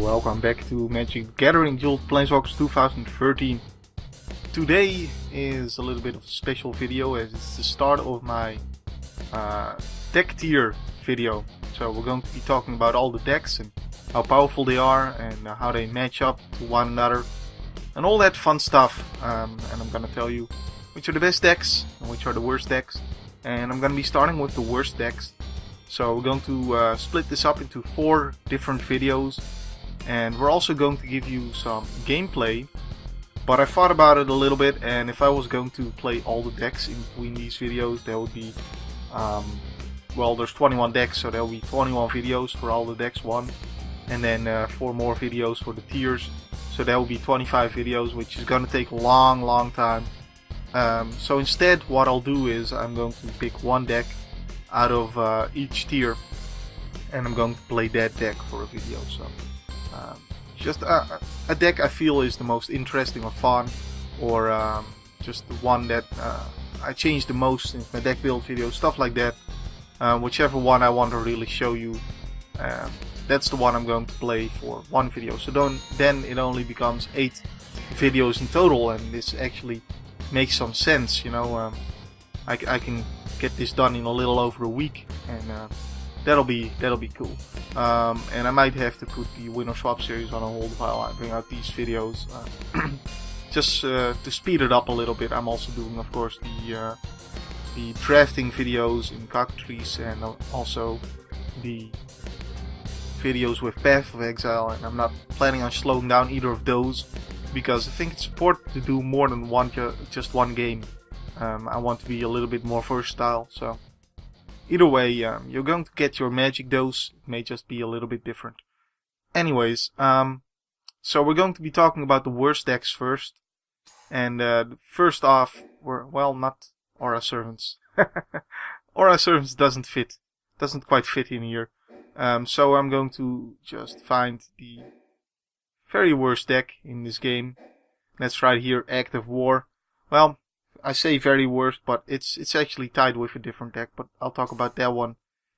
welcome back to Magic the Gathering Duels Planeswalkers 2013. Today is a little bit of a special video as it's the start of my deck tier video. So we're going to be talking about all the decks and how powerful they are and how they match up to one another and all that fun stuff. And I'm going to tell you which are the best decks and which are the worst decks. And I'm going to be starting with the worst decks. So we're going to split this up into 4 different videos, and we're also going to give you some gameplay. But I thought about it a little bit, and if I was going to play all the decks in between these videos, there would be, well, there's 21 decks, so there will be 21 videos for all the decks one, and then 4 more videos for the tiers, so there will be 25 videos, which is going to take a long time. So instead, what I'll do is I'm going to pick one deck out of each tier, and I'm going to play that deck for a video. So just a deck I feel is the most interesting or fun, or just the one that I changed the most in my deck build video, stuff like that. Whichever one I want to really show you, that's the one I'm going to play for one video. So then it only becomes 8 videos in total, and this actually makes some sense, you know. I can get this done in a little over a week, and that'll be cool. And I might have to put the Winner Swap series on a hold while I bring out these videos, just to speed it up a little bit. I'm also doing, of course, the drafting videos in Cockatrice, and also the videos with Path of Exile, and I'm not planning on slowing down either of those, because I think it's important to do more than just one game. I want to be a little bit more versatile, so either way, you're going to get your magic dose. It may just be a little bit different. Anyways, so we're going to be talking about the worst decks first, and first off, well, not Aura Servants. Aura Servants doesn't quite fit in here. So I'm going to just find the very worst deck in this game. That's right here, Act of War. Well, I say very worst, but it's actually tied with a different deck, but I'll talk about that one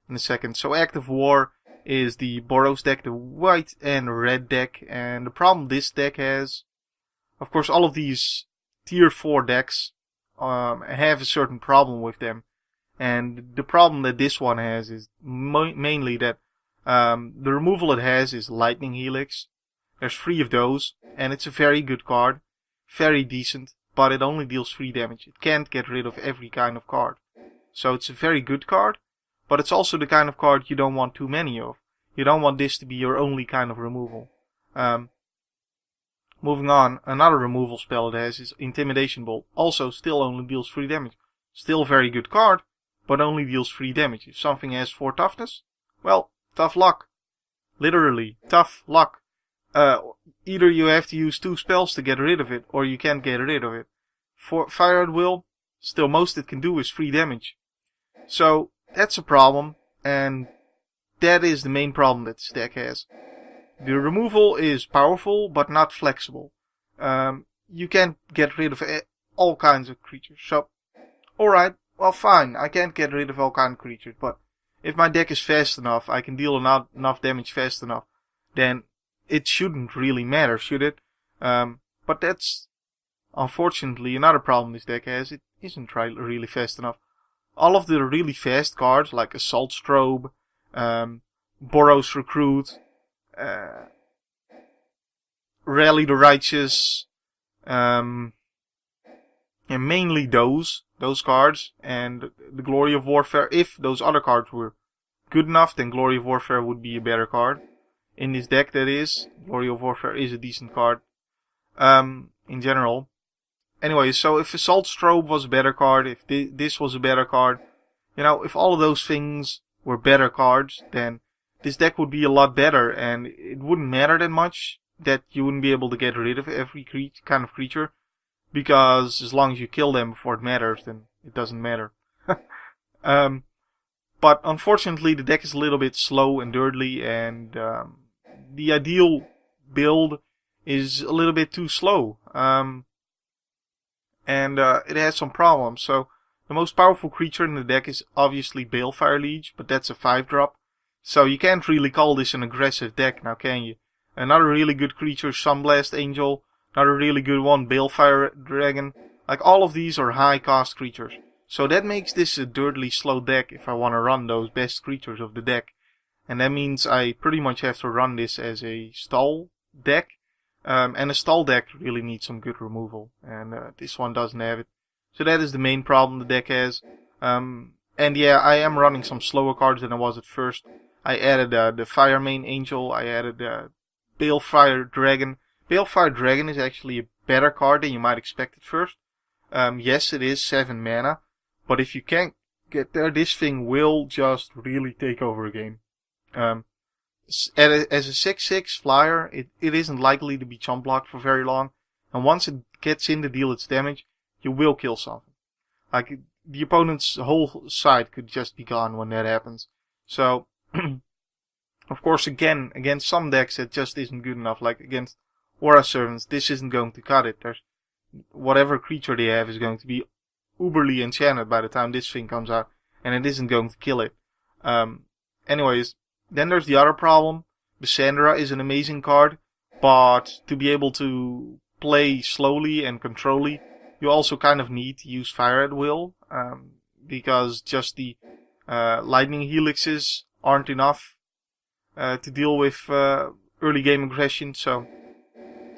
in a second. So Act of War is the Boros deck, the white and red deck, and the problem this deck has, of course, all of these tier 4 decks have a certain problem with them, and the problem that this one has is mainly that the removal it has is Lightning Helix. There's 3 of those, and it's a very good card, very decent, but it only deals 3 damage. It can't get rid of every kind of card. So it's a very good card, but it's also the kind of card you don't want too many of. You don't want this to be your only kind of removal. Moving on, another removal spell it has is Intimidation Bolt. Also, still only deals 3 damage. Still a very good card, but only deals 3 damage. If something has 4 toughness, well, tough luck. Literally, tough luck. Either you have to use 2 spells to get rid of it, or you can't get rid of it. For Fire at Will, still most it can do is 3 damage. So, that's a problem, and that is the main problem that this deck has. The removal is powerful, but not flexible. You can't get rid of all kinds of creatures. So, alright, well fine, I can't get rid of all kinds of creatures, but if my deck is fast enough, I can deal enough damage fast enough, then it shouldn't really matter, should it? But that's unfortunately another problem this deck has. It isn't really fast enough. All of the really fast cards, like Assault Strobe, Boros Recruit, Rally the Righteous, and mainly those cards, and the Glory of Warfare. If those other cards were good enough, then Glory of Warfare would be a better card. In this deck, that is. Glory of Warfare is a decent card, in general. Anyway, so if Assault Strobe was a better card, if this was a better card, you know, if all of those things were better cards, then this deck would be a lot better, and it wouldn't matter that much that you wouldn't be able to get rid of every kind of creature, because as long as you kill them before it matters, then it doesn't matter. But unfortunately, the deck is a little bit slow and dirty, and the ideal build is a little bit too slow, and it has some problems. So the most powerful creature in the deck is obviously Balefire Liege, but that's a 5-drop, so you can't really call this an aggressive deck now, can you? Another really good creature, Sunblast Angel. Another really good one, Balefire Dragon. Like, all of these are high cost creatures. So that makes this a dirtly slow deck if I want to run those best creatures of the deck. And that means I pretty much have to run this as a stall deck. And a stall deck really needs some good removal. And this one doesn't have it. So that is the main problem the deck has. And yeah, I am running some slower cards than I was at first. I added the Firemane Angel. I added Balefire Dragon. Balefire Dragon is actually a better card than you might expect at first. Yes, it is 7 mana. But if you can't get there, this thing will just really take over a game. As a 6/6 flyer, it isn't likely to be chump blocked for very long. And once it gets in to deal its damage, you will kill something. Like, the opponent's whole side could just be gone when that happens. So, of course, again, against some decks it just isn't good enough. Like against Aura Servants, this isn't going to cut it. Whatever creature they have is going to be uberly enchanted by the time this thing comes out, and it isn't going to kill it. Anyways, then there's the other problem. Lysandra is an amazing card, but to be able to play slowly and controlly, you also kind of need to use Fire at Will, because just the Lightning Helixes aren't enough to deal with early game aggression, so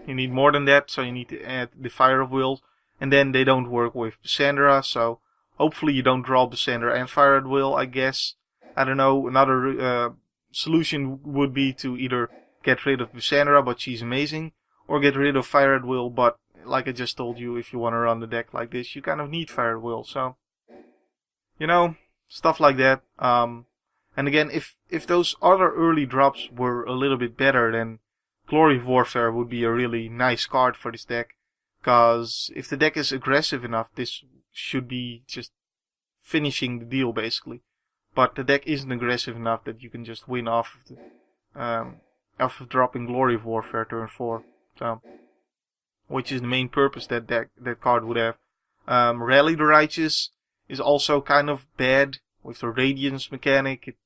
you need more than that, so you need to add the Fire of Will, and then they don't work with Lysandra, so hopefully you don't draw Lysandra and Fire at Will, I guess. I don't know, another solution would be to either get rid of Lysandra, but she's amazing, or get rid of Fire at Will, but like I just told you, if you want to run the deck like this, you kind of need Fire at Will, so, you know, stuff like that. And again, if those other early drops were a little bit better, then Glory of Warfare would be a really nice card for this deck, because if the deck is aggressive enough, this should be just finishing the deal, basically. But the deck isn't aggressive enough that you can just win off of dropping Glory of Warfare turn 4. So, which is the main purpose that card would have. Rally the Righteous is also kind of bad with the Radiance mechanic.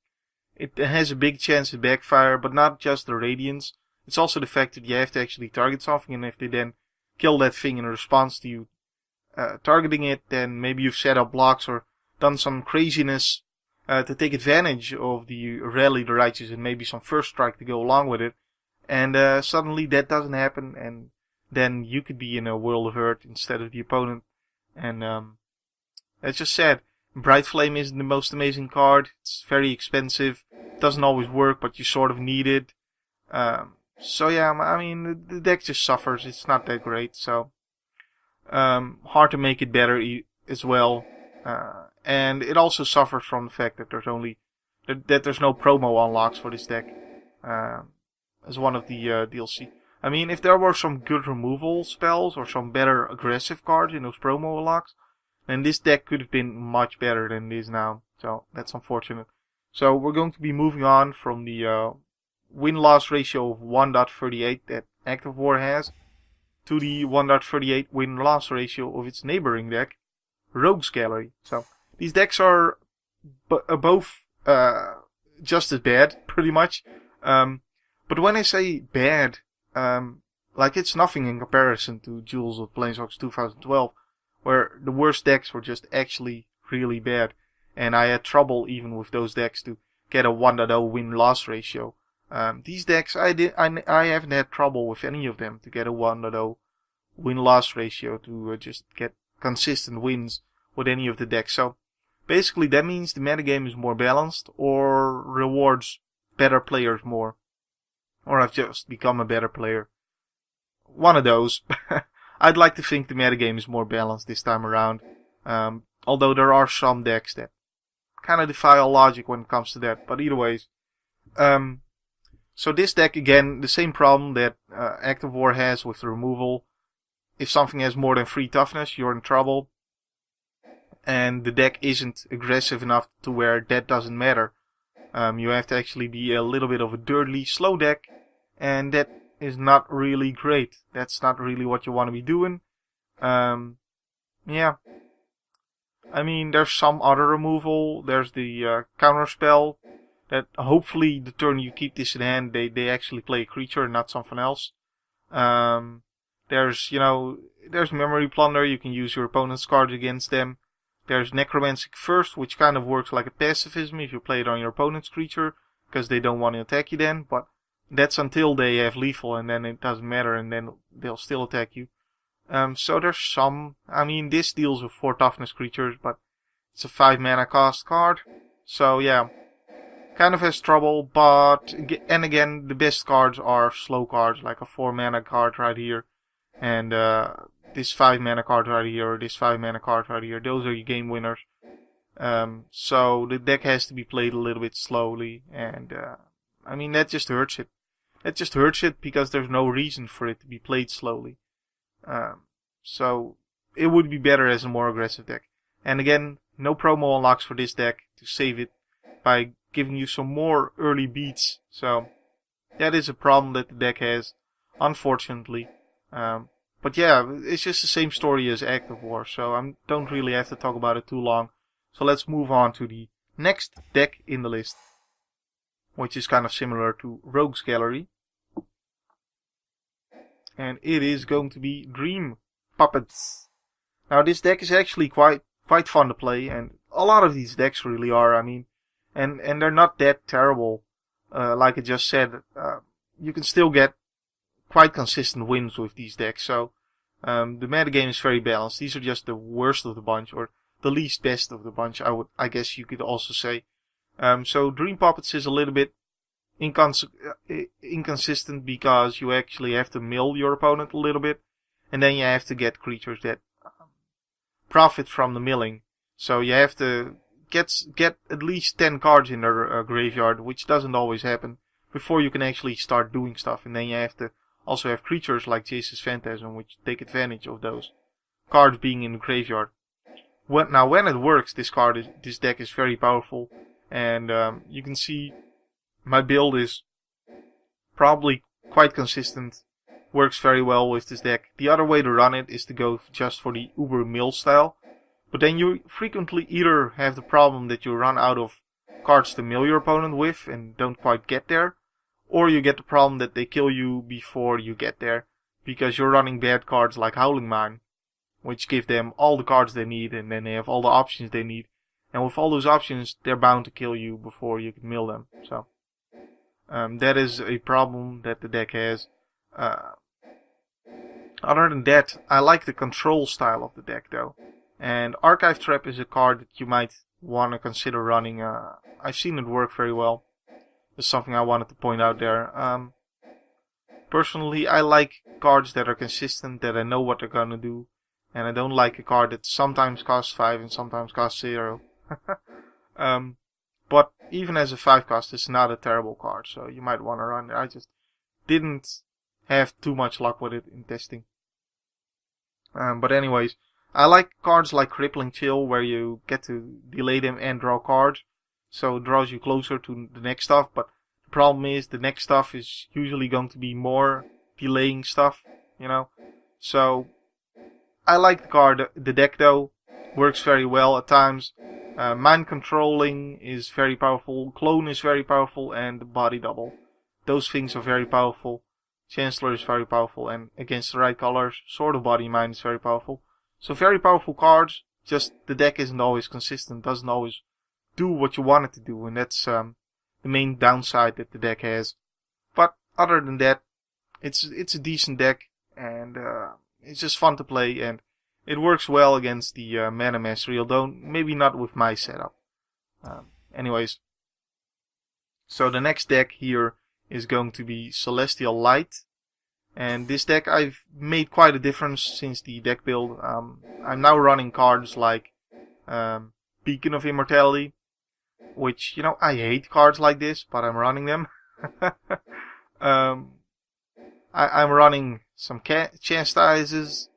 It has a big chance to backfire, but not just the Radiance. It's also the fact that you have to actually target something, and if they then kill that thing in response to you targeting it, then maybe you've set up blocks or done some craziness to take advantage of the Rally the Righteous and maybe some first strike to go along with it. And suddenly that doesn't happen, and then you could be in a world of hurt instead of the opponent. And that's just sad. Bright Flame isn't the most amazing card. It's very expensive. It doesn't always work, but you sort of need it. So yeah, I mean, the deck just suffers. It's not that great, so hard to make it better as well. And it also suffers from the fact that there's no promo unlocks for this deck as one of the DLC. I mean, if there were some good removal spells or some better aggressive cards in those promo unlocks, then this deck could have been much better than it is now. So that's unfortunate. So we're going to be moving on from the win-loss ratio of 1.38 that Active War has to the 1.38 win-loss ratio of its neighboring deck, Rogue's Gallery. So these decks are both just as bad, pretty much. But when I say bad, like it's nothing in comparison to Duels of Planeswalkers 2012, where the worst decks were just actually really bad, and I had trouble even with those decks to get a 1.0 win-loss ratio. These decks, I haven't had trouble with any of them to get a 1.0 win-loss ratio to just get consistent wins with any of the decks. So basically that means the metagame is more balanced or rewards better players more. Or I've just become a better player. One of those. I'd like to think the metagame is more balanced this time around. Although there are some decks that kind of defy all logic when it comes to that. But either ways. So this deck, again, the same problem that Active War has with the removal. If something has more than 3 toughness, you're in trouble. And the deck isn't aggressive enough to where that doesn't matter. You have to actually be a little bit of a dirtly slow deck. And that is not really great. That's not really what you want to be doing. Yeah. I mean, there's some other removal. There's the counter spell that hopefully the turn you keep this in hand, they actually play a creature and not something else. There's Memory Plunder, you can use your opponent's cards against them. There's Necromantic First, which kind of works like a pacifism if you play it on your opponent's creature, because they don't want to attack you then, but that's until they have lethal, and then it doesn't matter, and then they'll still attack you. So there's some, this deals with 4 toughness creatures, but it's a 5 mana cost card, so yeah, kind of has trouble, but, and again, the best cards are slow cards, like a 4 mana card right here, and this 5 mana card right here, or this 5 mana card right here, those are your game winners. So the deck has to be played a little bit slowly, and that just hurts it. It just hurts it because there's no reason for it to be played slowly. So it would be better as a more aggressive deck. And again, no promo unlocks for this deck to save it by giving you some more early beats. So that is a problem that the deck has, unfortunately. But yeah, it's just the same story as Active War, so I don't really have to talk about it too long. So let's move on to the next deck in the list, which is kind of similar to Rogue's Gallery. And it is going to be Dream Puppets. Now this deck is actually quite fun to play, and a lot of these decks really are, and they're not that terrible. Like I just said, you can still get quite consistent wins with these decks, so the metagame is very balanced. These are just the worst of the bunch, or the least best of the bunch, I guess you could also say. So Dream Puppets is a little bit inconsistent because you actually have to mill your opponent a little bit, and then you have to get creatures that profit from the milling. So you have to get at least 10 cards in their graveyard, which doesn't always happen, before you can actually start doing stuff. And then you have to also have creatures like Jace's Phantasm, which take advantage of those cards being in the graveyard. When it works, this deck is very powerful, and you can see my build is probably quite consistent, works very well with this deck. The other way to run it is to go just for the Uber Mill style, but then you frequently either have the problem that you run out of cards to mill your opponent with and don't quite get there, or you get the problem that they kill you before you get there, because you're running bad cards like Howling Mine, which give them all the cards they need, and then they have all the options they need. And with all those options, they're bound to kill you before you can mill them. So that is a problem that the deck has. Other than that, I like the control style of the deck though. And Archive Trap is a card that you might want to consider running. I've seen it work very well. That's something I wanted to point out there. Personally, I like cards that are consistent, that I know what they're gonna do. And I don't like a card that sometimes costs 5 and sometimes costs 0. But even as a 5 cost, it's not a terrible card, so you might want to run it. I just didn't have too much luck with it in testing. But anyways, I like cards like Crippling Chill, where you get to delay them and draw cards. So it draws you closer to the next stuff, but the problem is the next stuff is usually going to be more delaying stuff, So I like the deck though, works very well at times. Mind Controlling is very powerful, Clone is very powerful, and Body Double. Those things are very powerful. Chancellor is very powerful, and against the right colors, Sword of Body and Mind is very powerful. So very powerful cards, just the deck isn't always consistent, doesn't always do what you want it to do, and that's the main downside that the deck has. But other than that, it's a decent deck, and it's just fun to play, and it works well against the Mana Mastery, although maybe not with my setup. Anyways, so the next deck here is going to be Celestial Light. And this deck I've made quite a difference since the deck build. I'm now running cards like Beacon of Immortality, which, I hate cards like this, but I'm running them. I'm running some Chastises.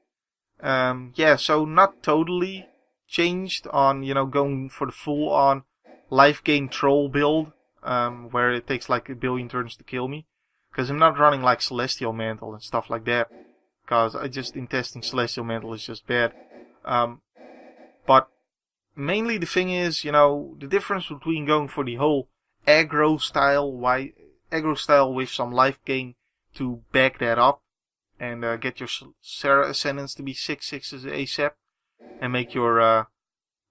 So not totally changed on, going for the full on life gain troll build, where it takes like a billion turns to kill me. Because I'm not running like Celestial Mantle and stuff like that. Because in testing Celestial Mantle is just bad. But mainly the thing is, the difference between going for the whole aggro style, with some life gain to back that up, and get your Serra Ascendants to be 6/6s ASAP, and make your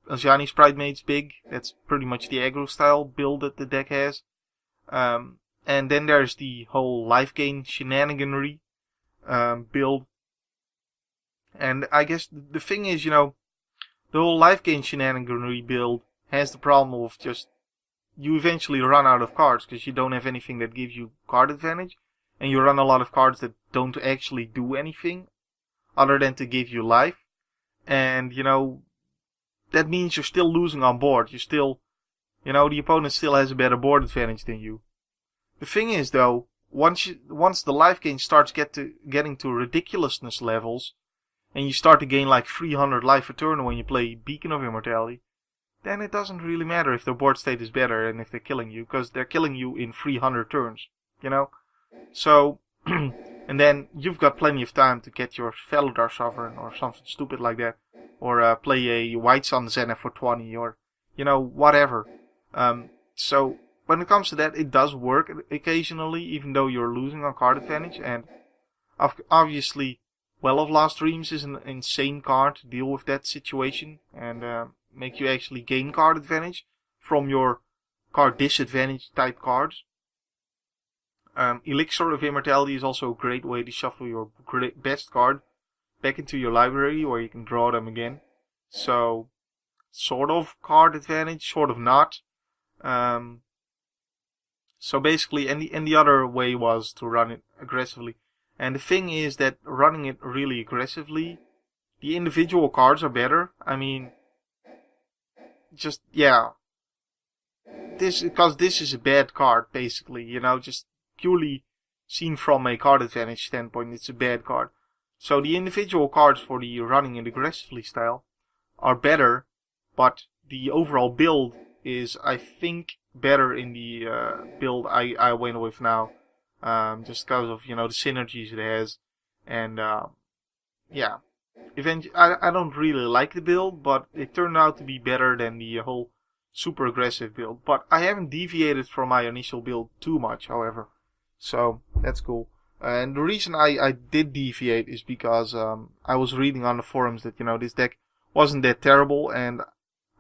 Aljani Sprite Mates big. That's pretty much the aggro style build that the deck has. And then there's the whole life gain shenaniganry build. And I guess the thing is, the whole life gain shenaniganry build has the problem of just you eventually run out of cards because you don't have anything that gives you card advantage, and you run a lot of cards that don't actually do anything other than to give you life. And, that means you're still losing on board. You're still, the opponent still has a better board advantage than you. The thing is, though, once the life gain starts getting to ridiculousness levels, and you start to gain like 300 life a turn when you play Beacon of Immortality, then it doesn't really matter if their board state is better and if they're killing you, because they're killing you in 300 turns, So, and then you've got plenty of time to get your Felidar Sovereign or something stupid like that, or play a White Sun Zenith for 20, or, whatever. So, when it comes to that, it does work occasionally, even though you're losing on card advantage, and obviously, Well of Lost Dreams is an insane card to deal with that situation, and make you actually gain card advantage from your card disadvantage type cards. Elixir of Immortality is also a great way to shuffle your best card back into your library where you can draw them again. So, sort of card advantage, sort of not. So basically, and the other way was to run it aggressively. And the thing is that running it really aggressively, the individual cards are better. I mean, because this is a bad card, basically, just purely seen from a card advantage standpoint, it's a bad card. So the individual cards for the running it aggressively style are better, but the overall build is, I think, better in the build I went with now, just because of, the synergies it has, and yeah. I don't really like the build, but it turned out to be better than the whole super aggressive build. But I haven't deviated from my initial build too much, however. So, that's cool. And the reason I did deviate is because I was reading on the forums that, this deck wasn't that terrible. And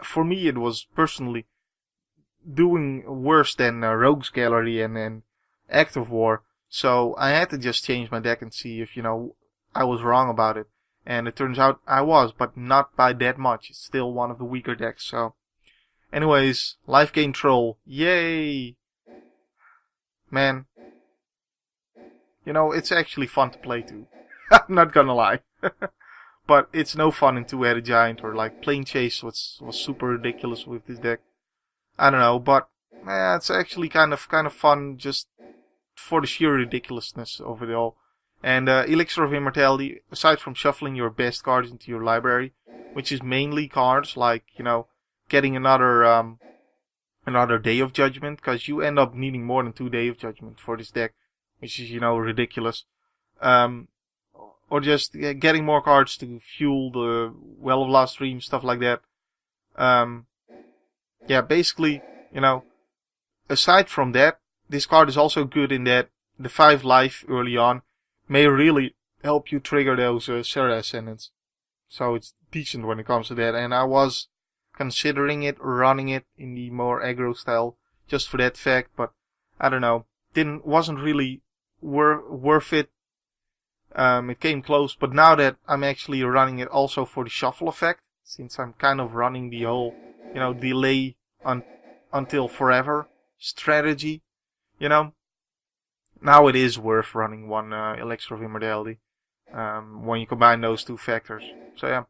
for me, it was personally doing worse than Rogue's Gallery and Active War. So I had to just change my deck and see if, I was wrong about it. And it turns out I was, but not by that much. It's still one of the weaker decks, so. Anyways, Life Gain Troll. Yay! Man. It's actually fun to play too. I'm not gonna lie. But it's no fun in Two-Headed Giant, or like Plane Chase was super ridiculous with this deck. I don't know, but it's actually kind of fun just for the sheer ridiculousness of it all. And Elixir of Immortality, aside from shuffling your best cards into your library, which is mainly cards like, getting another Day of Judgment, because you end up needing more than 2 Day of Judgment for this deck, which is, ridiculous. Or just getting more cards to fuel the Well of Lost Dreams, stuff like that. Basically, aside from that, this card is also good in that the 5 life early on may really help you trigger those Serra Ascendants. So it's decent when it comes to that. And I was considering running it in the more aggro style, just for that fact. But I don't know, wasn't really worth it. It came close, but now that I'm actually running it also for the shuffle effect, since I'm kind of running the whole, delay until forever strategy, now it is worth running one Elixir of Immortality when you combine those two factors. So yeah,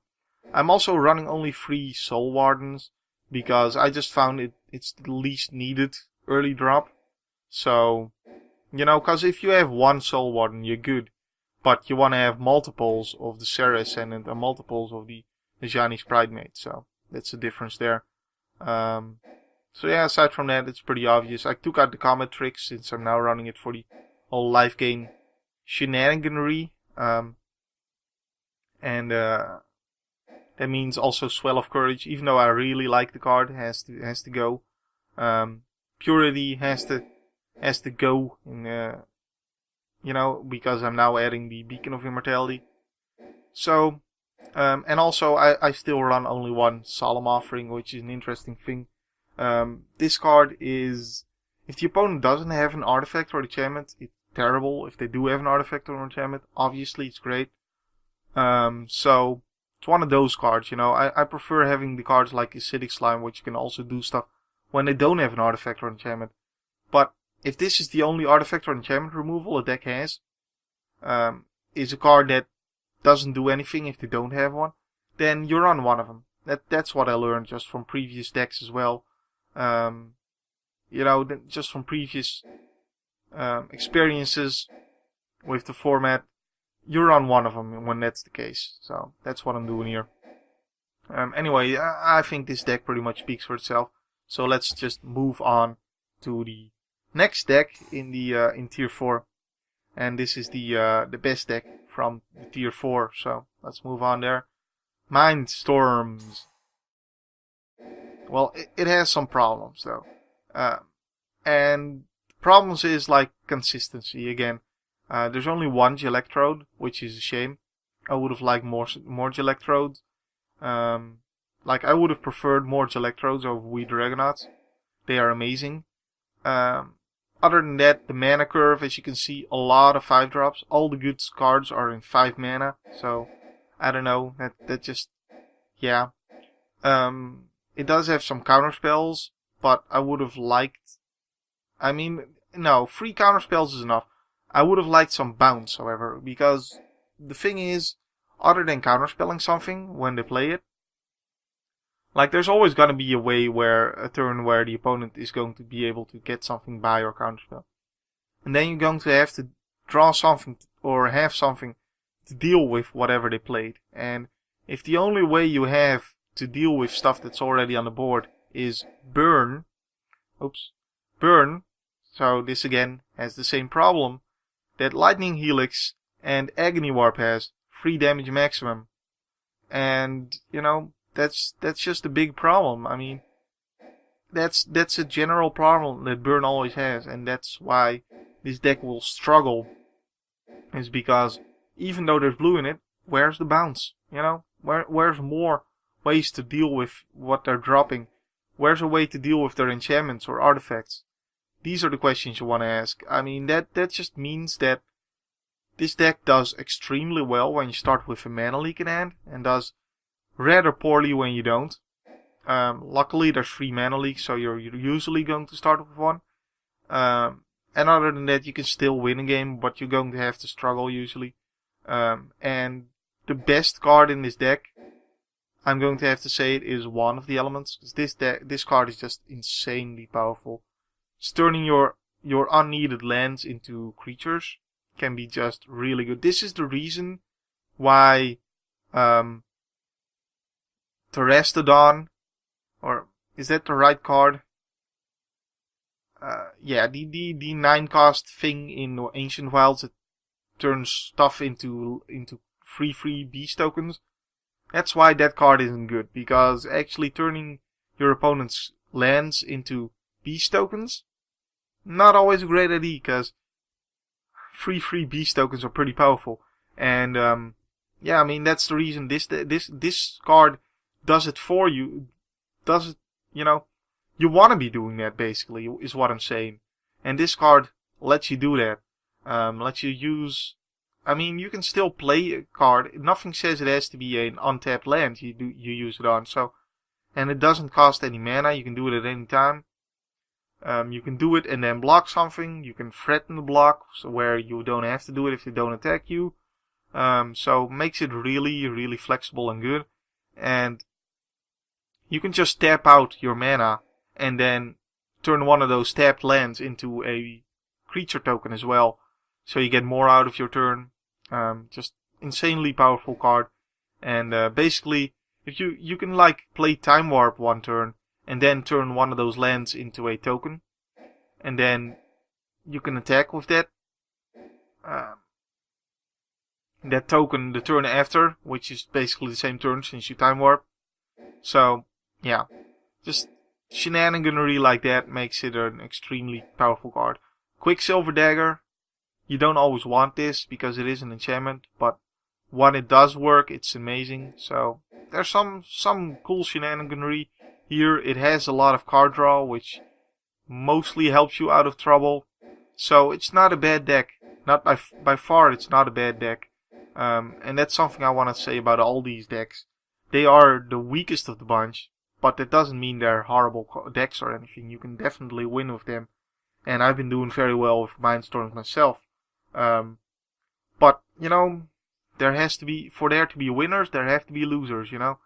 I'm also running only 3 Soul Wardens because I just found it's the least needed early drop. So, because if you have 1 Soul Warden, you're good. But you want to have multiples of the Serra Ascendant and multiples of the Najani Sprite Mate. So that's the difference there. So yeah, aside from that, it's pretty obvious. I took out the Comet Trick since I'm now running it for the whole life gain shenaniganry. And that means also Swell of Courage, even though I really like the card, it has to go. purity has to go in, because I'm now adding the Beacon of Immortality. So, and also I still run only one Solemn Offering, which is an interesting thing. This card is, if the opponent doesn't have an artifact or enchantment, it's terrible. If they do have an artifact or enchantment, obviously it's great. So it's one of those cards, I prefer having the cards like Acidic Slime, which can also do stuff when they don't have an artifact or enchantment. But if this is the only artifact or enchantment removal a deck has, is a card that doesn't do anything if they don't have one, then you run one of them. That's what I learned just from previous decks as well. Just from previous experiences with the format, you run one of them when that's the case. So that's what I'm doing here. Anyway, I think this deck pretty much speaks for itself. So let's just move on to the next deck in the in Tier 4, and this is the best deck from the Tier 4. So let's move on there. Mindstorms. Well, it has some problems though, and problems is like consistency again. There's only one Electrode, which is a shame. I would have liked more Electrodes. I would have preferred more Electrodes over We Dragonauts. They are amazing. Other than that, the mana curve, as you can see, a lot of 5-drops. All the good cards are in 5 mana. So, I don't know. That just, yeah. It does have some counterspells, but I would have liked, no, 3 counterspells is enough. I would have liked some bounce, however, because the thing is, other than counterspelling something when they play it, there's always going to be a turn where the opponent is going to be able to get something by or counterspell. And then you're going to have to draw something or have something to deal with whatever they played. And if the only way you have to deal with stuff that's already on the board is burn, so this again has the same problem that Lightning Helix and Agony Warp has, 3 damage maximum. And, that's just a big problem. That's a general problem that Burn always has, and that's why this deck will struggle. Is because even though there's blue in it, where's the bounce? Where's more ways to deal with what they're dropping? Where's a way to deal with their enchantments or artifacts? These are the questions you want to ask. That just means that this deck does extremely well when you start with a mana leak in hand, and does rather poorly when you don't. Luckily, there's 3 mana leaks, so you're usually going to start with one. And other than that, you can still win a game, but you're going to have to struggle usually. And the best card in this deck, I'm going to have to say it is one of the elements. This card is just insanely powerful. Just turning your unneeded lands into creatures can be just really good. This is the reason why Terastodon, or is that the right card? Yeah, the 9-cost thing in Ancient Wilds that turns stuff into 3/3 beast tokens. That's why that card isn't good, because actually turning your opponent's lands into beast tokens, not always a great idea, because 3/3 beast tokens are pretty powerful. And that's the reason this card does it for you. Does it, you want to be doing that, basically, is what I'm saying. And this card lets you do that. Lets you use, you can still play a card. Nothing says it has to be an untapped land you use it on. So, and it doesn't cost any mana. You can do it at any time. You can do it and then block something. You can threaten the block, so where you don't have to do it if they don't attack you. So makes it really, really flexible and good. And you can just tap out your mana and then turn one of those tapped lands into a creature token as well. So you get more out of your turn. Just insanely powerful card. And basically, if you can play Time Warp one turn and then turn one of those lands into a token, and then you can attack with that token the turn after, which is basically the same turn since you Time Warp. So yeah, just shenaniganery like that makes it an extremely powerful card. Quicksilver Dagger, you don't always want this because it is an enchantment, but when it does work, it's amazing. So there's some cool shenaniganery here. It has a lot of card draw, which mostly helps you out of trouble. So it's not a bad deck. Not by far, it's not a bad deck. And that's something I want to say about all these decks. They are the weakest of the bunch, but that doesn't mean they're horrible decks or anything. You can definitely win with them. And I've been doing very well with Mindstorms myself. But, you know, for there to be winners, there have to be losers, you know.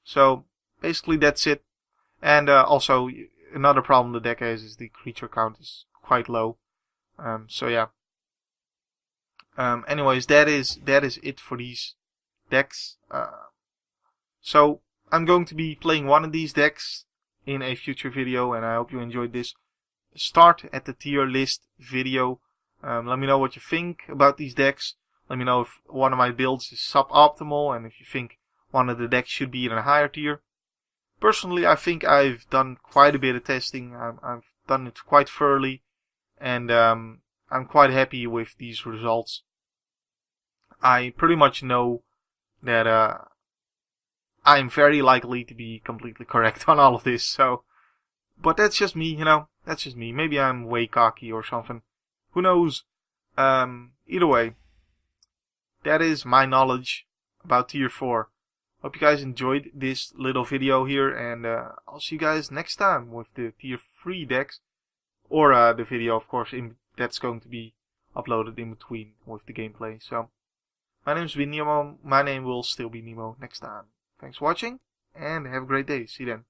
So, basically that's it. And also, another problem the deck has is the creature count is quite low. So yeah. Anyways, that is it for these decks. So I'm going to be playing one of these decks in a future video, and I hope you enjoyed this. Start at the tier list video. Let me know what you think about these decks. Let me know if one of my builds is suboptimal, and if you think one of the decks should be in a higher tier. Personally, I think I've done quite a bit of testing. I've done it quite thoroughly, and I'm quite happy with these results. I pretty much know that I'm very likely to be completely correct on all of this. So, but that's just me, you know. That's just me. Maybe I'm way cocky or something. Who knows? Either way, that is my knowledge about Tier 4. Hope you guys enjoyed this little video here, and I'll see you guys next time with the Tier 3 decks. Or the video, of course, that's going to be uploaded in between with the gameplay. So, my name's been Nemo. My name will still be Nemo next time. Thanks for watching, and have a great day. See you then.